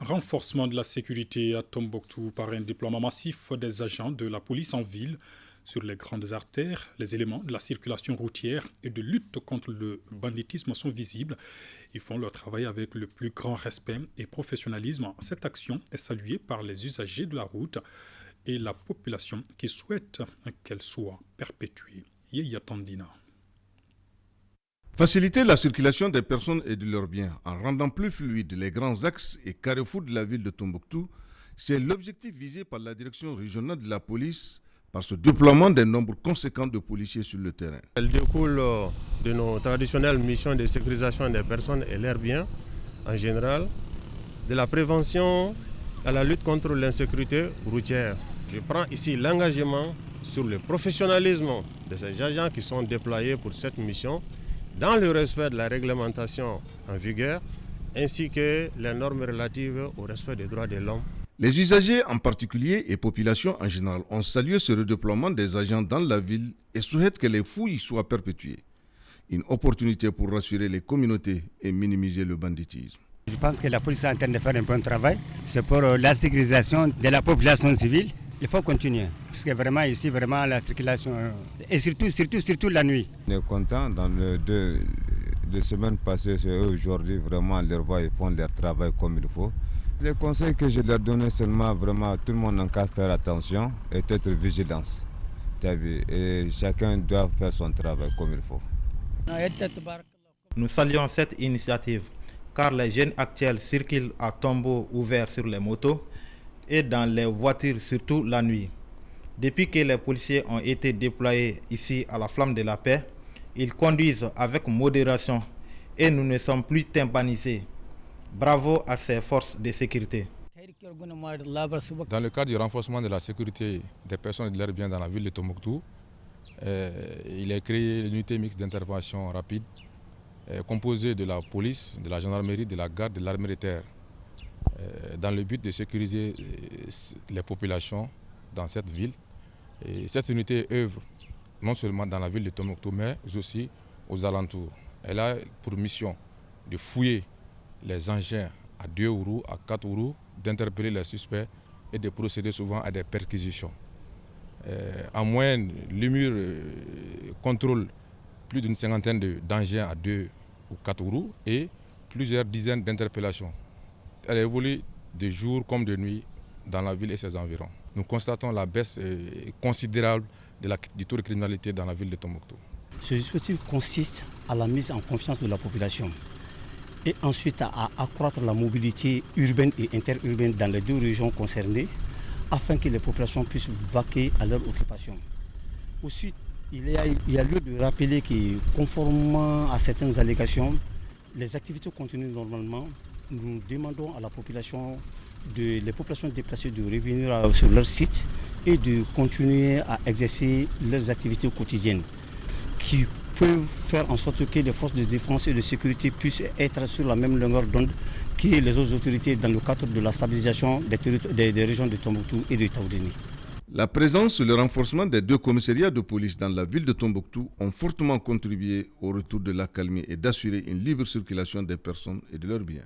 Renforcement de la sécurité à Tombouctou par un déploiement massif des agents de la police en ville sur les grandes artères. Les éléments de la circulation routière et de lutte contre le banditisme sont visibles. Ils font leur travail avec le plus grand respect et professionnalisme. Cette action est saluée par les usagers de la route et la population qui souhaite qu'elle soit perpétuée. Yaya Tandina. Faciliter la circulation des personnes et de leurs biens en rendant plus fluides les grands axes et carrefours de la ville de Tombouctou, c'est l'objectif visé par la direction régionale de la police par ce déploiement d'un nombre conséquent de policiers sur le terrain. Elle découle de nos traditionnelles missions de sécurisation des personnes et leurs biens en général, de la prévention à la lutte contre l'insécurité routière. Je prends ici l'engagement sur le professionnalisme de ces agents qui sont déployés pour cette mission, dans le respect de la réglementation en vigueur, ainsi que les normes relatives au respect des droits de l'homme. Les usagers en particulier et populations en général ont salué ce redéploiement des agents dans la ville et souhaitent que les fouilles soient perpétuées. Une opportunité pour rassurer les communautés et minimiser le banditisme. Je pense que la police est en train de faire un bon travail. C'est pour la sécurisation de la population civile. Il faut continuer, parce que vraiment ici, vraiment la circulation, et surtout la nuit. On est content, dans les deux semaines passées, c'est eux aujourd'hui, vraiment, leur voix, ils font leur travail comme il faut. Les conseils que je leur donnais seulement, vraiment, tout le monde n'a qu'à faire attention et être vigilance. Et chacun doit faire son travail comme il faut. Nous saluons cette initiative, car les jeunes actuels circulent à tombeau ouvert sur les motos et dans les voitures, surtout la nuit. Depuis que les policiers ont été déployés ici à la Flamme de la Paix, ils conduisent avec modération et nous ne sommes plus tympanisés. Bravo à ces forces de sécurité. Dans le cadre du renforcement de la sécurité des personnes et de leurs biens dans la ville de Tombouctou, il est créé l'unité mixte d'intervention rapide composée de la police, de la gendarmerie, de la garde, de l'armée de terre, dans le but de sécuriser les populations dans cette ville. Et cette unité œuvre non seulement dans la ville de Tombouctou, mais aussi aux alentours. Elle a pour mission de fouiller les engins à 2 roues, à 4 roues, d'interpeller les suspects et de procéder souvent à des perquisitions. En moyenne, l'UMUR contrôle plus d'une cinquantaine d'engins à 2 ou 4 roues et plusieurs dizaines d'interpellations. Elle évolue de jour comme de nuit dans la ville et ses environs. Nous constatons la baisse considérable du taux de criminalité dans la ville de Tombouctou. Ce dispositif consiste à la mise en confiance de la population et ensuite à accroître la mobilité urbaine et interurbaine dans les 2 régions concernées afin que les populations puissent vaquer à leurs occupations. Ensuite, il y a lieu de rappeler que conformément à certaines allégations, les activités continuent normalement. Nous demandons à la population, les populations déplacées de revenir sur leur site et de continuer à exercer leurs activités quotidiennes qui peuvent faire en sorte que les forces de défense et de sécurité puissent être sur la même longueur d'onde que les autres autorités dans le cadre de la stabilisation des régions de Tombouctou et de Taoudéni. La présence et le renforcement des 2 commissariats de police dans la ville de Tombouctou ont fortement contribué au retour de l'accalmie et d'assurer une libre circulation des personnes et de leurs biens.